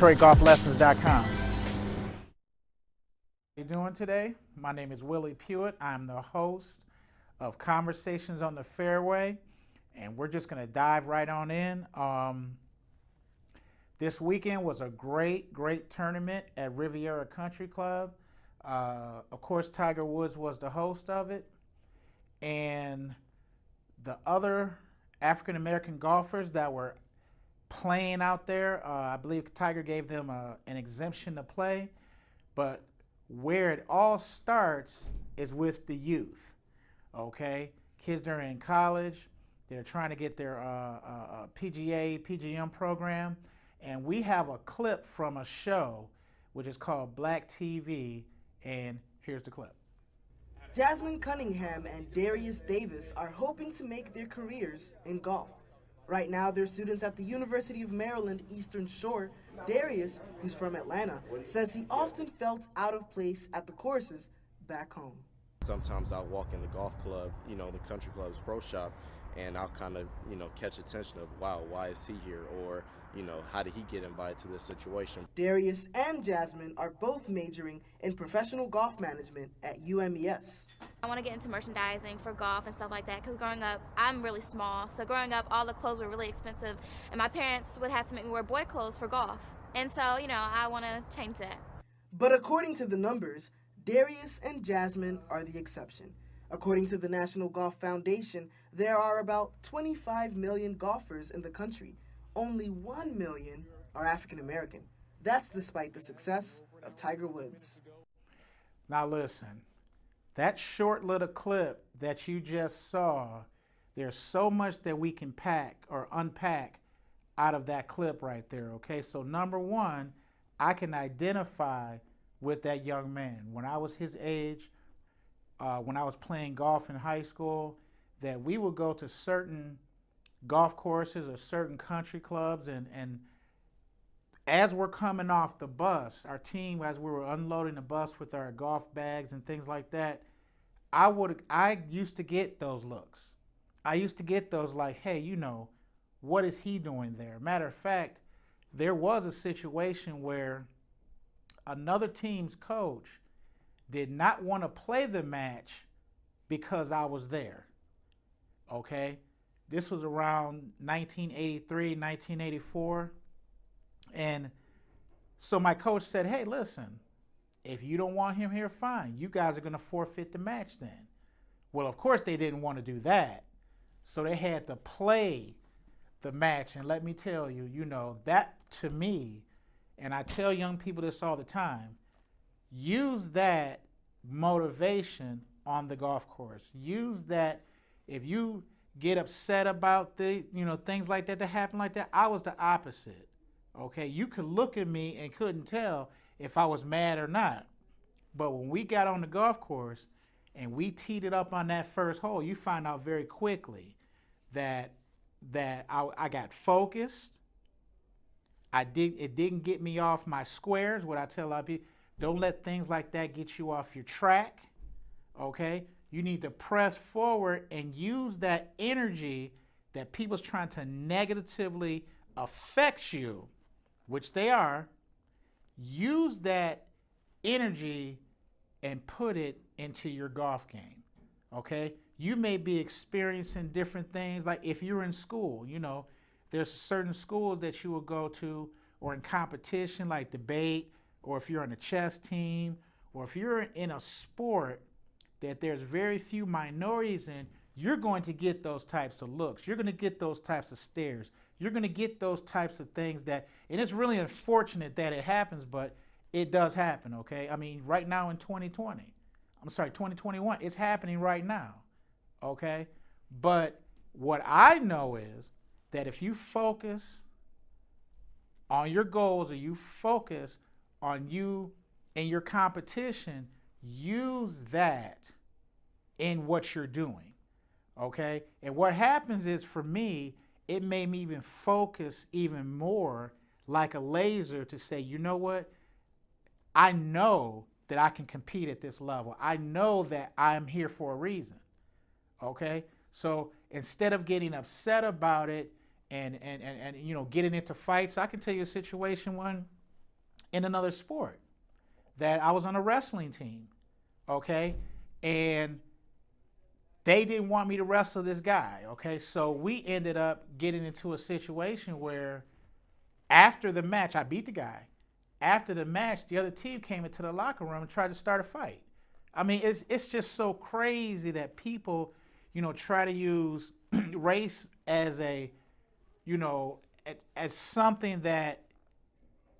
DetroitGolfLessons.com. How you doing today? My name is Willie Pewitt. I'm the host of Conversations on the Fairway, and we're just going to dive right on in. This weekend was a great tournament at Riviera Country Club. Of course, Tiger Woods was the host of it, and the other African-American golfers that were playing out there, I believe Tiger gave them an exemption to play, but where it all starts is with the youth, okay? Kids that are in college, they're trying to get their PGA, PGM program, and we have a clip from a show which is called Black TV, and here's the clip. Jasmine Cunningham and Darius Davis are hoping to make their careers in golf. Right now, they're students at the University of Maryland Eastern Shore. Darius, who's from Atlanta, says he often felt out of place at the courses back home. Sometimes I'll walk in the golf club, the country club's pro shop, and I'll kind of, catch attention of, wow, why is he here? Or, how did he get invited to this situation? Darius and Jasmine are both majoring in professional golf management at UMES. I want to get into merchandising for golf and stuff like that because growing up, I'm really small. So growing up, all the clothes were really expensive, and my parents would have to make me wear boy clothes for golf. And so, I want to change that. But according to the numbers, Darius and Jasmine are the exception. According to the National Golf Foundation, there are about 25 million golfers in the country. Only 1 million are African American. That's despite the success of Tiger Woods. Now listen, that short little clip that you just saw, there's so much that we can pack or unpack out of that clip right there, okay? So number one, I can identify with that young man. When I was his age, when I was playing golf in high school, that we would go to certain golf courses or certain country clubs, and as we're coming off the bus, our team, as we were unloading the bus with our golf bags and things like that, I used to get those looks. I used to get those like, hey, what is he doing there? Matter of fact, there was a situation where another team's coach did not want to play the match because I was there, okay? This was around 1983, 1984. And so my coach said, hey, listen, if you don't want him here, fine. You guys are going to forfeit the match then. Well, of course, they didn't want to do that. So they had to play the match. And let me tell you, that to me, and I tell young people this all the time, use that motivation on the golf course. Use that if you get upset about things like that happen like that. I was the opposite, okay? You could look at me and couldn't tell if I was mad or not. But when we got on the golf course and we teed it up on that first hole, you find out very quickly that I got focused. It didn't get me off my squares. What I tell a lot of people, don't let things like that get you off your track, okay? You need to press forward and use that energy that people's trying to negatively affect you, which they are. Use that energy and put it into your golf game, okay? You may be experiencing different things, like if you're in school, there's certain schools that you will go to, or in competition like debate, or if you're on a chess team, or if you're in a sport that there's very few minorities in, you're going to get those types of looks. You're going to get those types of stares. You're going to get those types of things and it's really unfortunate that it happens, but it does happen, okay? I mean, right now in 2021, it's happening right now, okay? But what I know is that if you focus on your goals, or you focus on you and your competition, use that in what you're doing, okay? And what happens is, for me, it made me even focus even more like a laser to say, you know what? I know that I can compete at this level. I know that I'm here for a reason, okay? So instead of getting upset about it and getting into fights, I can tell you a situation when in another sport, that I was on a wrestling team, okay? And they didn't want me to wrestle this guy, okay? So we ended up getting into a situation where after the match, I beat the guy. After the match, the other team came into the locker room and tried to start a fight. I mean, it's just so crazy that people, try to use race as a, as something that,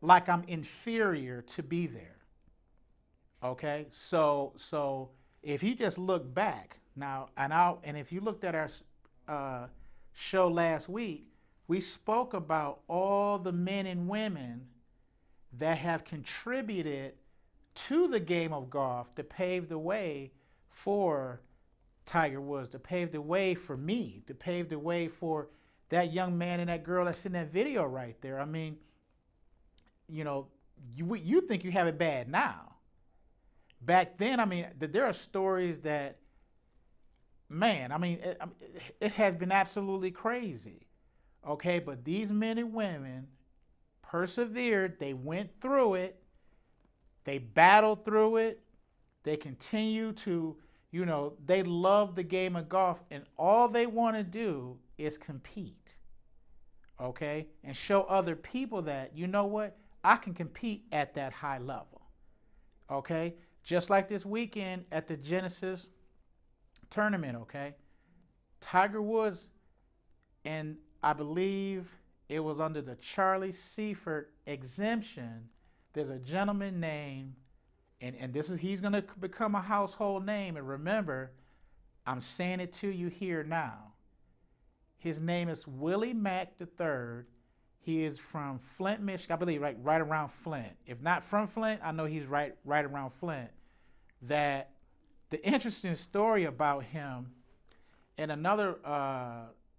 like I'm inferior to be there. Okay, so if you just look back now, and if you looked at our show last week, we spoke about all the men and women that have contributed to the game of golf to pave the way for Tiger Woods, to pave the way for me, to pave the way for that young man and that girl that's in that video right there. I mean, you think you have it bad now. Back then, I mean, there are stories that, man, I mean, it has been absolutely crazy. Okay, but these men and women persevered. They went through it. They battled through it. They continue to, they love the game of golf, and all they want to do is compete. Okay, and show other people that, you know what, I can compete at that high level. Okay, just like this weekend at the Genesis tournament, okay? Tiger Woods, and I believe it was under the Charlie Seifert exemption. There's a gentleman named, and he's going to become a household name. And remember, I'm saying it to you here now. His name is Willie Mack III. He is from Flint, Michigan, I believe, right around Flint. If not from Flint, I know he's right around Flint. That the interesting story about him, and another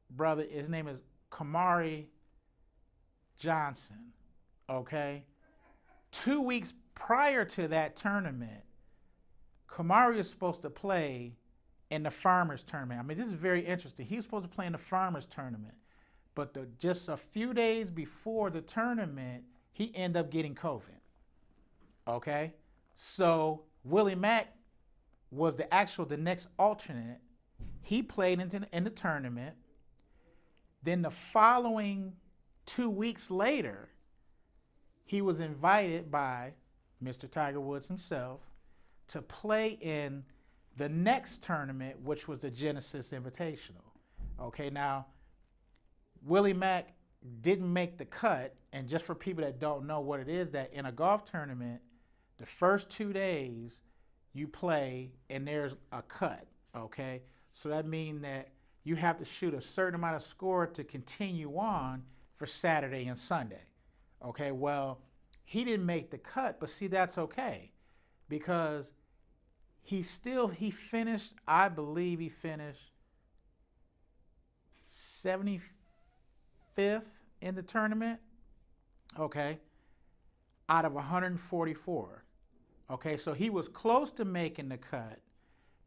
brother, his name is Kamari Johnson, okay? 2 weeks prior to that tournament, Kamari is supposed to play in the Farmers Tournament. I mean, this is very interesting. He was supposed to play in the Farmers Tournament, but just a few days before the tournament, he ended up getting COVID, okay? So Willie Mack was the next alternate. He played in the tournament. Then the following 2 weeks later, he was invited by Mr. Tiger Woods himself to play in the next tournament, which was the Genesis Invitational. Okay, now, Willie Mack didn't make the cut, and just for people that don't know what it is, that in a golf tournament, the first 2 days, you play and there's a cut, okay? So that means that you have to shoot a certain amount of score to continue on for Saturday and Sunday, okay? Well, he didn't make the cut, but see, that's okay, because he finished, I believe he finished 75th in the tournament, okay, out of 144. Okay, so he was close to making the cut,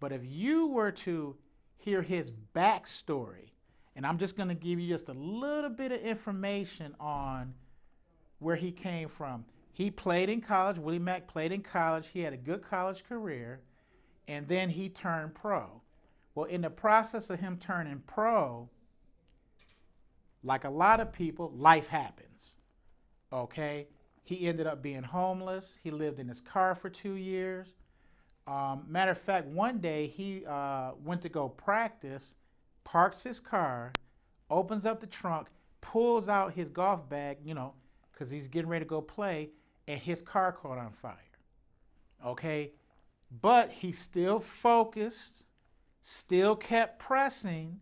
but if you were to hear his backstory, and I'm just going to give you just a little bit of information on where he came from. He played in college. Willie Mack played in college. He had a good college career, and then he turned pro. Well, in the process of him turning pro, like a lot of people, life happens, okay? He ended up being homeless. He lived in his car for 2 years. Matter of fact, one day he went to go practice, parks his car, opens up the trunk, pulls out his golf bag, because he's getting ready to go play, and his car caught on fire. Okay? But he still focused, still kept pressing,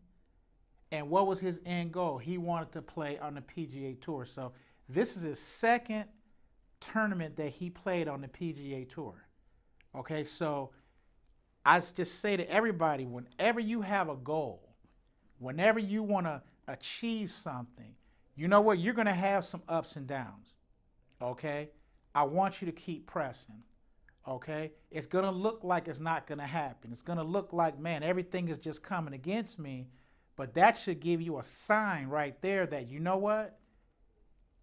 and what was his end goal? He wanted to play on the PGA Tour. So this is his second tournament that he played on the PGA Tour. Okay, so I just say to everybody, whenever you have a goal, whenever you want to achieve something, you know what? You're going to have some ups and downs. Okay? I want you to keep pressing. Okay? It's going to look like it's not going to happen. It's going to look like, man, everything is just coming against me. But that should give you a sign right there that, you know what?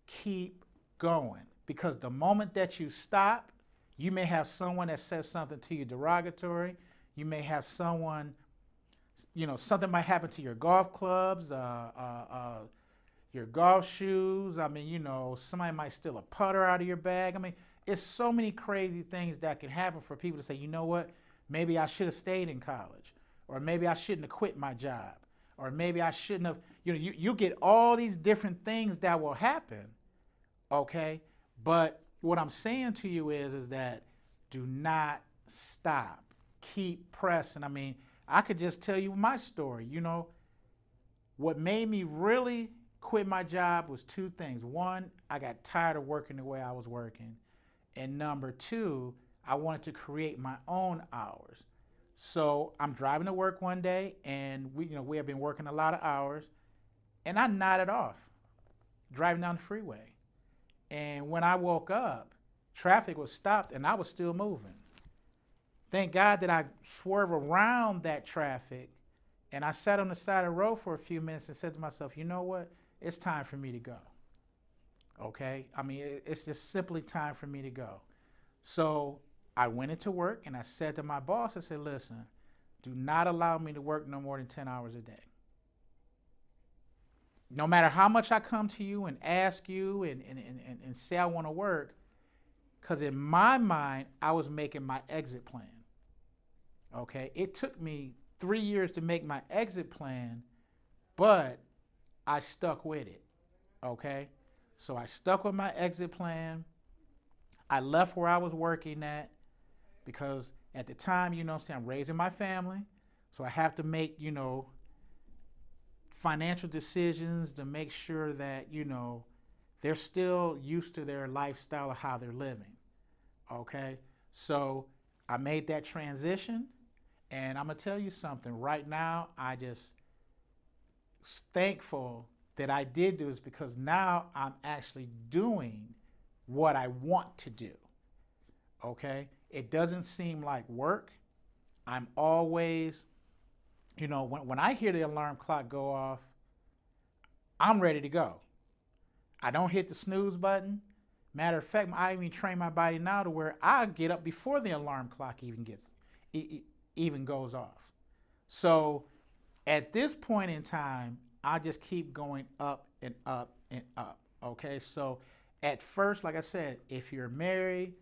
Keep going. because the moment that you stop, you may have someone that says something to you derogatory. You may have someone, something might happen to your golf clubs, your golf shoes. I mean, somebody might steal a putter out of your bag. I mean, it's so many crazy things that can happen for people to say, you know what, maybe I should have stayed in college, or maybe I shouldn't have quit my job, or maybe I shouldn't have, you get all these different things that will happen, okay? But what I'm saying to you is that do not stop. Keep pressing. I mean, I could just tell you my story. What made me really quit my job was two things. One, I got tired of working the way I was working. And number two, I wanted to create my own hours. So I'm driving to work one day, and we have been working a lot of hours, and I nodded off, driving down the freeway. And when I woke up, traffic was stopped, and I was still moving. Thank God that I swerved around that traffic, and I sat on the side of the road for a few minutes and said to myself, you know what? It's time for me to go. Okay? I mean, it's just simply time for me to go. So I went into work, and I said to my boss, I said, listen, do not allow me to work no more than 10 hours a day. No matter how much I come to you and ask you and say I want to work, because in my mind, I was making my exit plan. Okay? It took me 3 years to make my exit plan, but I stuck with it. Okay? So I stuck with my exit plan. I left where I was working at because at the time, I'm raising my family. So I have to make, financial decisions to make sure that, they're still used to their lifestyle of how they're living. Okay? So I made that transition, and I'm going to tell you something. Right now, I just thankful that I did do this because now I'm actually doing what I want to do. Okay? It doesn't seem like work. I'm always, when I hear the alarm clock go off, I'm ready to go. I don't hit the snooze button. Matter of fact, I even train my body now to where I get up before the alarm clock even goes off. So at this point in time, I just keep going up and up and up. Okay, so at first, like I said, if you're married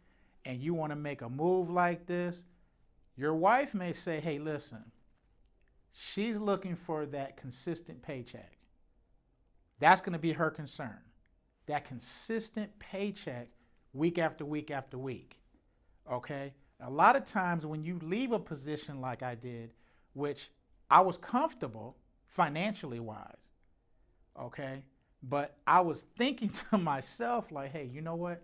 and you want to make a move like this, your wife may say, hey, listen, she's looking for that consistent paycheck. That's going to be her concern. That consistent paycheck week after week after week. Okay? A lot of times when you leave a position like I did, which I was comfortable financially wise, okay? But I was thinking to myself like, hey, you know what?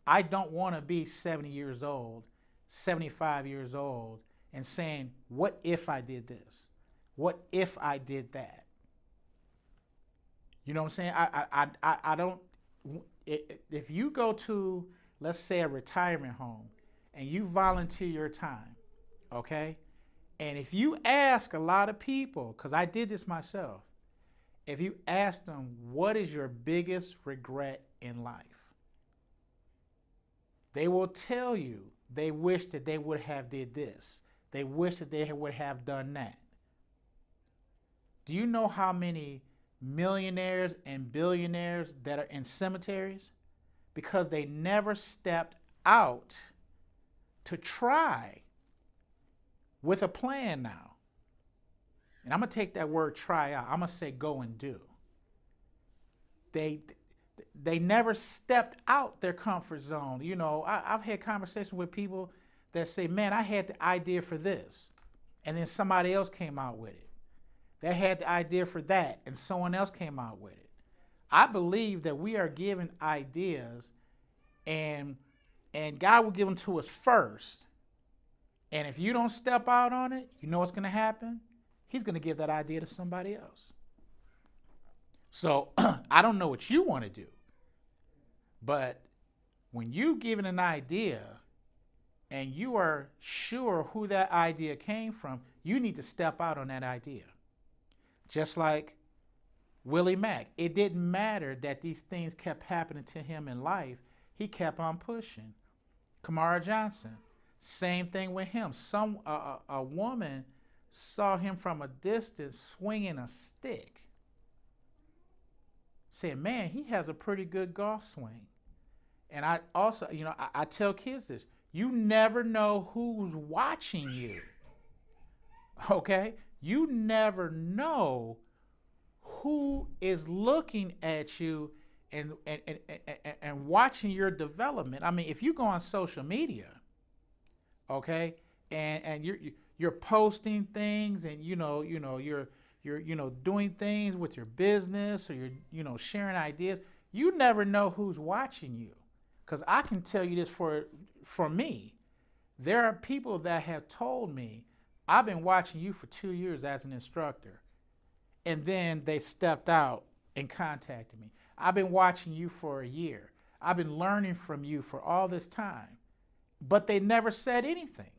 I don't want to be 70 years old, 75 years old, and saying, what if I did this? What if I did that? You know what I'm saying? I don't, if you go to, let's say, a retirement home and you volunteer your time, okay? And if you ask a lot of people, because I did this myself, if you ask them, what is your biggest regret in life? They will tell you they wish that they would have did this. They wish that they would have done that. Do you know how many millionaires and billionaires that are in cemeteries? Because they never stepped out to try with a plan now. And I'm going to take that word try out. I'm going to say go and do. They never stepped out their comfort zone. I've had conversations with people that say, man, I had the idea for this. And then somebody else came out with it. They had the idea for that, and someone else came out with it. I believe that we are given ideas, and God will give them to us first. And if you don't step out on it, you know what's going to happen? He's going to give that idea to somebody else. So I don't know what you want to do, but when you given an idea and you are sure who that idea came from, you need to step out on that idea. Just like Willie Mack. It didn't matter that these things kept happening to him in life. he kept on pushing. Kamara Johnson, same thing with him. A woman saw him from a distance swinging a stick. Said, man, he has a pretty good golf swing. And I also, I tell kids this. You never know who's watching you. Okay? You never know who is looking at you and watching your development. I mean, if you go on social media, okay, and you're posting things, and you're doing things with your business, or you're sharing ideas, you never know who's watching you. Because I can tell you this for me, there are people that have told me, I've been watching you for 2 years as an instructor, and then they stepped out and contacted me. I've been watching you for a year. I've been learning from you for all this time, but they never said anything.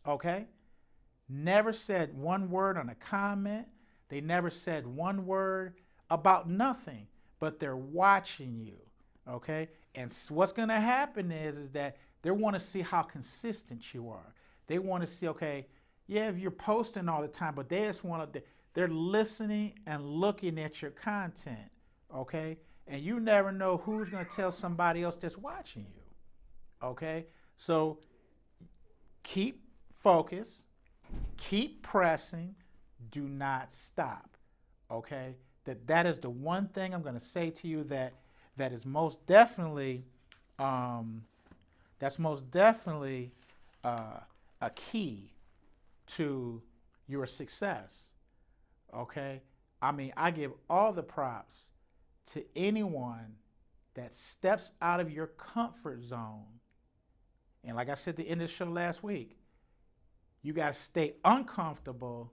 Okay? Never said one word on a comment. They never said one word about nothing, but they're watching you. Okay? And what's going to happen is that they want to see how consistent you are. They want to see, okay, yeah, if you're posting all the time, but they just want to, they're listening and looking at your content. Okay? And you never know who's going to tell somebody else that's watching you. Okay? So keep focused, keep pressing, do not stop. Okay? That is the one thing I'm going to say to you that is most definitely a key to your success. Okay? I mean, I give all the props to anyone that steps out of your comfort zone. And like I said at the end of the show last week, you got to stay uncomfortable,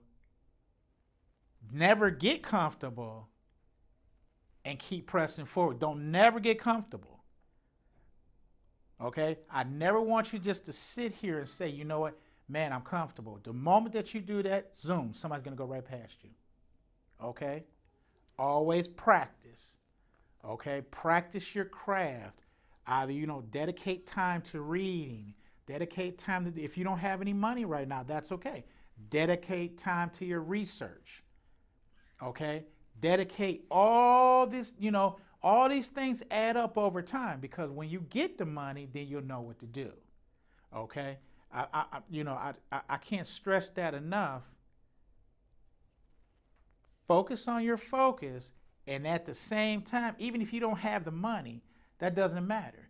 never get comfortable, and keep pressing forward. Don't never get comfortable. Okay? I never want you just to sit here and say, you know what, man, I'm comfortable. The moment that you do that, zoom, somebody's going to go right past you. Okay? Always practice. Okay? Practice your craft. Either, dedicate time to reading. Dedicate time to, if you don't have any money right now, that's okay. Dedicate time to your research. Okay? Dedicate all this, all these things add up over time, because when you get the money, then you'll know what to do. Okay? I can't stress that enough. Focus on your focus, and at the same time, even if you don't have the money, that doesn't matter.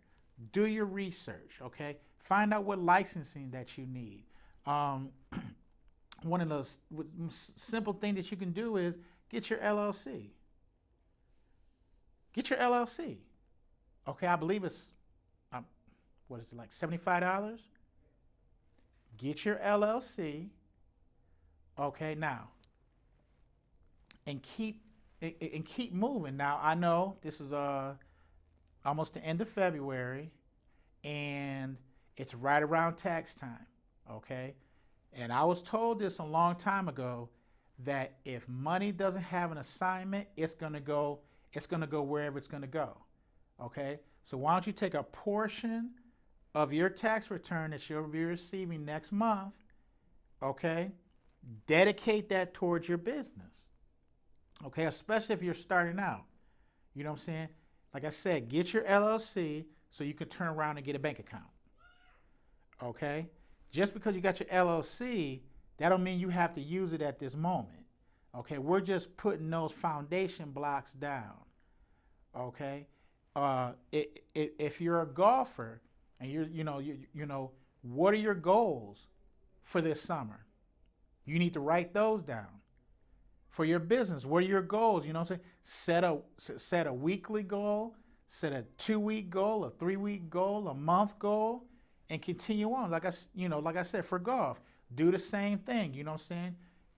Do your research, okay? Find out what licensing that you need. One of those simple things that you can do is get your LLC. Get your LLC. Okay, I believe it's, what is it, like $75? Get your LLC. Okay, now, and keep moving. Now, I know this is almost the end of February, and it's right around tax time, okay? And I was told this a long time ago, that if money doesn't have an assignment, it's gonna go wherever it's gonna go, okay? So why don't you take a portion of your tax return that you'll be receiving next month, okay? Dedicate that towards your business, okay? Especially if you're starting out, you know what I'm saying? Like I said, get your LLC so you can turn around and get a bank account, okay? Just because you got your LLC, that don't mean you have to use it at this moment, okay? We're just putting those foundation blocks down, okay? If you're a golfer and what are your goals for this summer? You need to write those down. For your business, what are your goals? You know what I'm saying? Set a weekly goal, set a 2-week goal, a 3-week goal, a month goal, and continue on. Like I said, for golf, do the same thing. You know what I'm saying?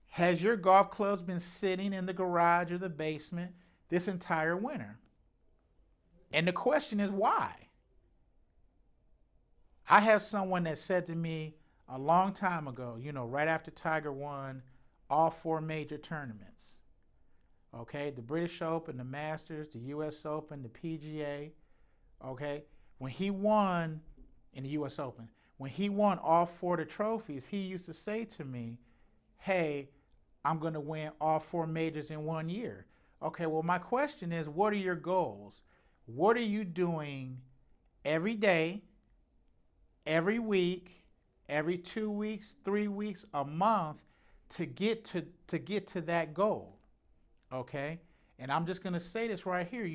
Has your golf clubs been sitting in the garage or the basement this entire winter? And the question is why? I have someone that said to me a long time ago, right after Tiger won all 4 major tournaments, okay? The British Open, the Masters, the U.S. Open, the PGA, Okay, when he won in the U.S. Open, when he won all 4 of the trophies, he used to say to me, "Hey, I'm going to win all 4 majors in 1 year." Okay, well, my question is, what are your goals? What are you doing every day, every week, every 2 weeks, 3 weeks, a month to get to that goal? Okay, and I'm just going to say this right here.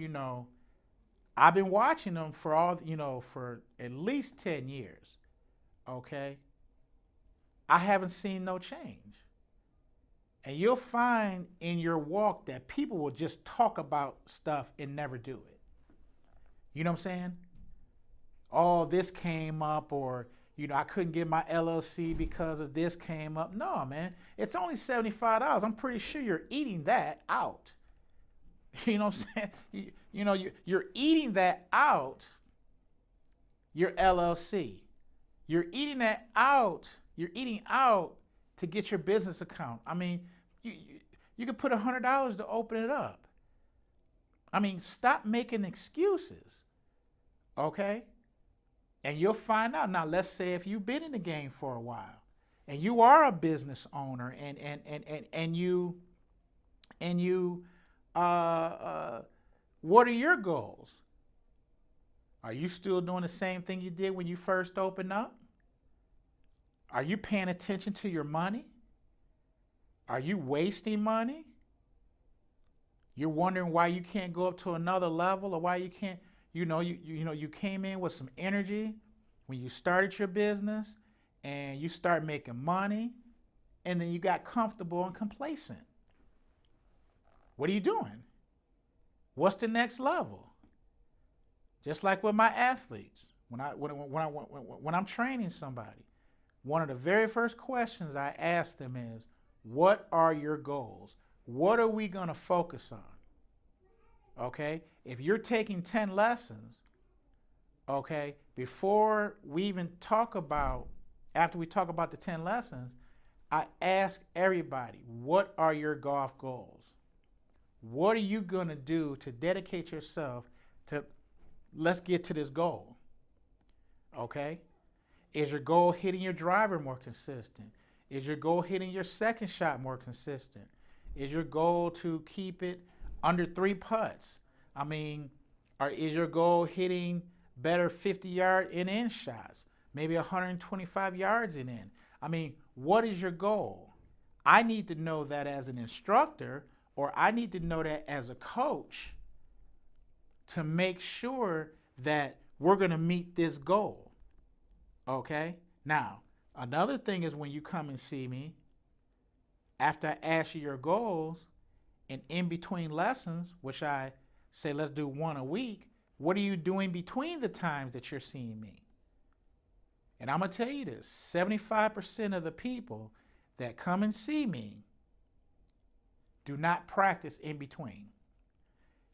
I've been watching them for at least 10 years. Okay, I haven't seen no change. And you'll find in your walk that people will just talk about stuff and never do it. You know what I'm saying? Oh, this came up, or, I couldn't get my LLC because of this came up. No, man, it's only $75. I'm pretty sure you're eating that out. You know what I'm saying? You're eating that out, your LLC. You're eating that out. You're eating out to get your business account. I mean, you could put $100 to open it up. I mean, stop making excuses, okay? And you'll find out. Now, let's say if you've been in the game for a while and you are a business owner and you what are your goals? Are you still doing the same thing you did when you first opened up? Are you paying attention to your money? Are you wasting money? You're wondering why you can't go up to another level, or why you can't, you came in with some energy when you started your business and you start making money, and then you got comfortable and complacent. What are you doing? What's the next level? Just like with my athletes, when I'm training somebody, one of the very first questions I ask them is, what are your goals? What are we going to focus on? Okay? If you're taking 10 lessons, okay, before we even talk about, after we talk about the 10 lessons, I ask everybody, what are your golf goals? What are you going to do to dedicate yourself to, let's get to this goal? Okay? Is your goal hitting your driver more consistent? Is your goal hitting your second shot more consistent? Is your goal to keep it under 3 putts? I mean, or is your goal hitting better 50-yard in shots? Maybe 125 yards in. I mean, what is your goal? I need to know that as an instructor, or I need to know that as a coach to make sure that we're going to meet this goal. Okay? Now, another thing is when you come and see me, after I ask you your goals, and in between lessons, which I say let's do 1 a week, what are you doing between the times that you're seeing me? And I'm going to tell you this, 75% of the people that come and see me do not practice in between.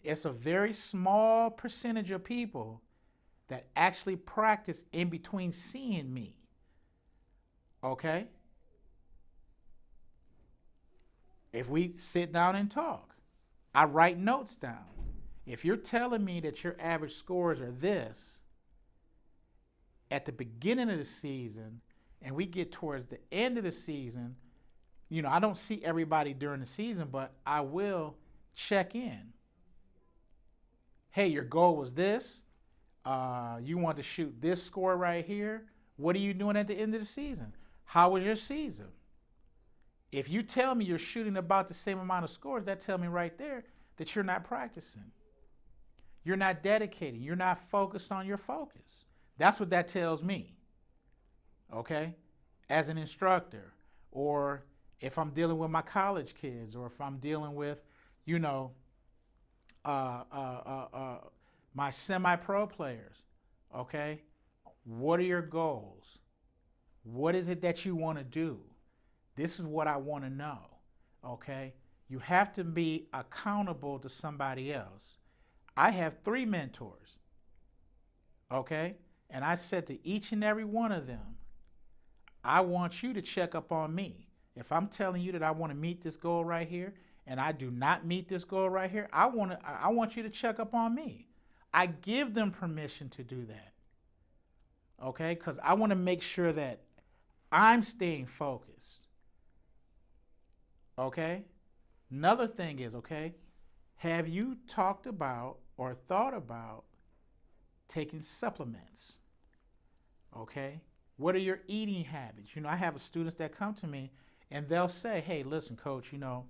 It's a very small percentage of people that actually practice in between seeing me. Okay? If we sit down and talk, I write notes down. If you're telling me that your average scores are this at the beginning of the season, and we get towards the end of the season, I don't see everybody during the season, but I will check in. Hey, your goal was this. You want to shoot this score right here. What are you doing at the end of the season? How was your season? If you tell me you're shooting about the same amount of scores, that tells me right there that you're not practicing. You're not dedicating. You're not focused on your focus. That's what that tells me, okay? As an instructor, or if I'm dealing with my college kids, or if I'm dealing with, my semi-pro players, okay? What are your goals? What is it that you want to do? This is what I want to know, okay? You have to be accountable to somebody else. I have 3 mentors, okay? And I said to each and every one of them, I want you to check up on me. If I'm telling you that I want to meet this goal right here, and I do not meet this goal right here, I want you to check up on me. I give them permission to do that. Okay? Because I want to make sure that I'm staying focused. Okay? Another thing is, okay, have you talked about or thought about taking supplements? Okay? What are your eating habits? You know, I have students that come to me and they'll say, hey, listen, coach, you know,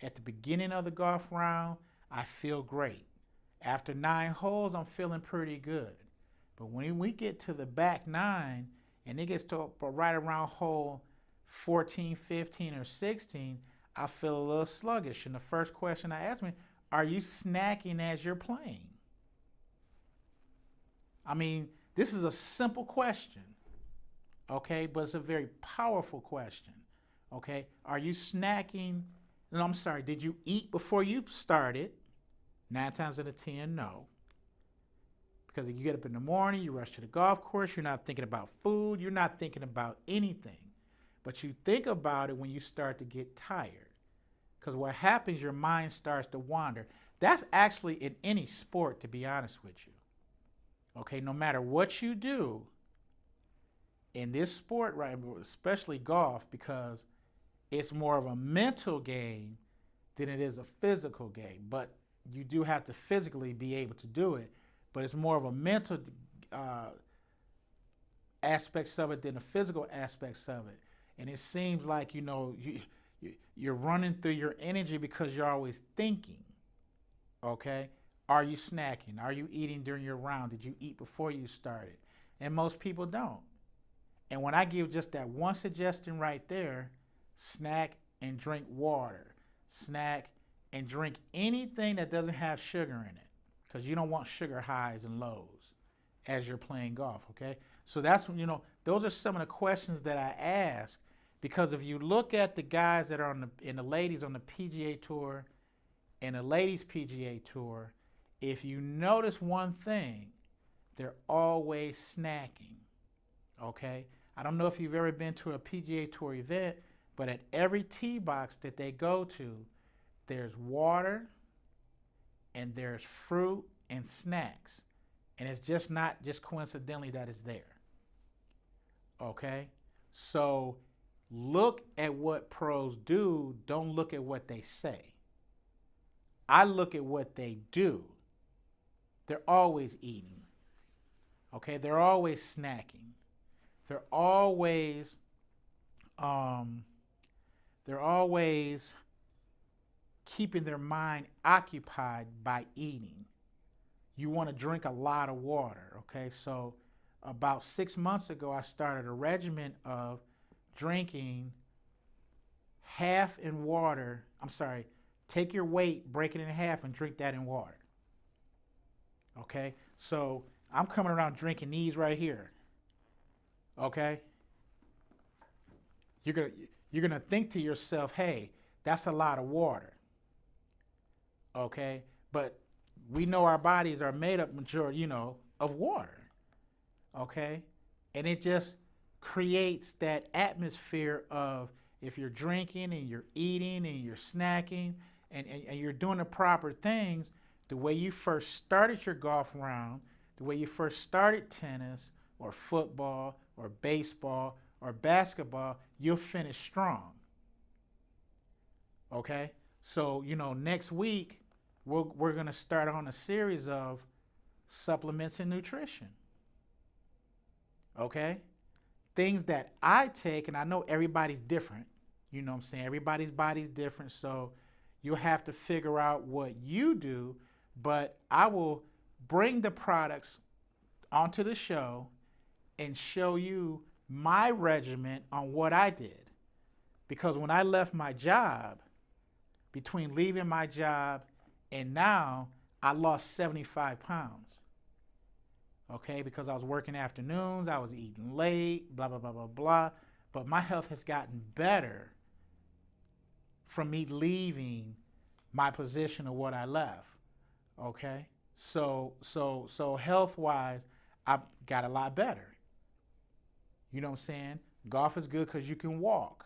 at the beginning of the golf round, I feel great. After 9 holes, I'm feeling pretty good. But when we get to the back 9 and it gets to right around hole 14, 15, or 16, I feel a little sluggish. And the first question I ask me, are you snacking as you're playing? I mean, this is a simple question, okay? But it's a very powerful question, okay? Are you snacking? No, I'm sorry, did you eat before you started? 9 times out of 10, no. Because if you get up in the morning, you rush to the golf course, you're not thinking about food, you're not thinking about anything. But you think about it when you start to get tired. Because what happens, your mind starts to wander. That's actually in any sport, to be honest with you. Okay, no matter what you do in this sport, right, especially golf, because it's more of a mental game than it is a physical game. But you do have to physically be able to do it. But it's more of a mental aspects of it than the physical aspects of it. And it seems like, you know, you're running through your energy because you're always thinking, okay? Are you snacking? Are you eating during your round? Did you eat before you started? And most people don't. And when I give just that one suggestion right there, snack and drink water. Snack and drink anything that doesn't have sugar in it, because you don't want sugar highs and lows as you're playing golf, okay? So that's when, you know, those are some of the questions that I ask, because if you look at the guys that are on and the ladies on the PGA Tour and the ladies PGA Tour, if you notice one thing, they're always snacking, okay? I don't know if you've ever been to a PGA Tour event, but at every tee box that they go to, there's water and there's fruit and snacks. And it's just not just coincidentally that it's there. Okay? So look at what pros do, don't look at what they say. I look at what they do. They're always eating. Okay? They're always snacking. They're always keeping their mind occupied by eating. You want to drink a lot of water, okay? So about 6 months ago, I started a regimen of drinking half in water. I'm sorry, take your weight, break it in half, and drink that in water. Okay? So I'm coming around drinking these right here. Okay? You're gonna think to yourself, hey, that's a lot of water. Okay? But we know our bodies are made up majority, you know, of water. Okay? And it just creates that atmosphere of, if you're drinking and you're eating and you're snacking and you're doing the proper things, the way you first started your golf round, the way you first started tennis or football or baseball or basketball, you'll finish strong. Okay? So, you know, next week, we're going to start on a series of supplements and nutrition. Okay? Things that I take, and I know everybody's different. You know what I'm saying? Everybody's body's different, so you'll have to figure out what you do, but I will bring the products onto the show and show you my regimen on what I did. Because when I left my job, between leaving my job and now, I lost 75 pounds. Okay, because I was working afternoons, I was eating late, blah, blah, blah, blah, blah. But my health has gotten better from me leaving my position of what I left. Okay? So health-wise, I got a lot better. You know what I'm saying? Golf is good because you can walk.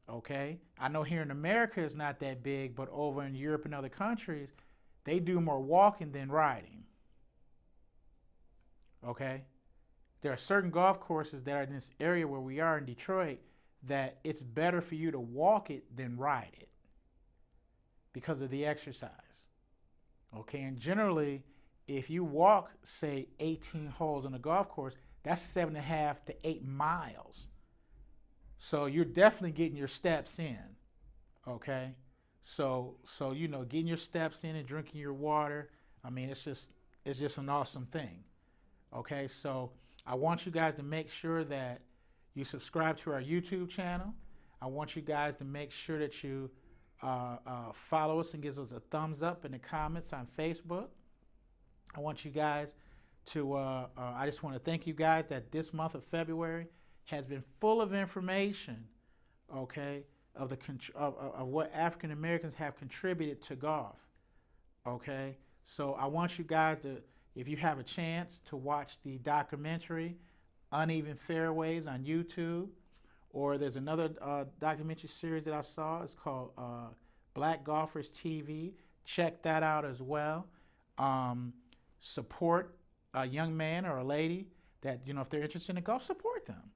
Okay? I know here in America it's not that big, but over in Europe and other countries, they do more walking than riding. Okay? There are certain golf courses that are in this area where we are in Detroit that it's better for you to walk it than ride it because of the exercise. Okay, and generally, if you walk, say, 18 holes on a golf course, that's 7.5 to 8 miles. So you're definitely getting your steps in. Okay, so you know, getting your steps in and drinking your water. I mean, it's just an awesome thing. Okay, so I want you guys to make sure that you subscribe to our YouTube channel. I want you guys to make sure that you follow us and give us a thumbs up in the comments on Facebook. I want you guys to, I just want to thank you guys that this month of February has been full of information, okay, of what African Americans have contributed to golf, okay? So I want you guys to, if you have a chance, to watch the documentary Uneven Fairways on YouTube, or there's another documentary series that I saw. It's called Black Golfers TV. Check that out as well. Support a young man or a lady that, you know, if they're interested in golf, support them.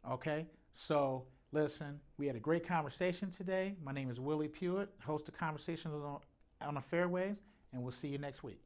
Okay? So, listen, we had a great conversation today. My name is Willie Pewitt, host of Conversations on the Fairways, and we'll see you next week.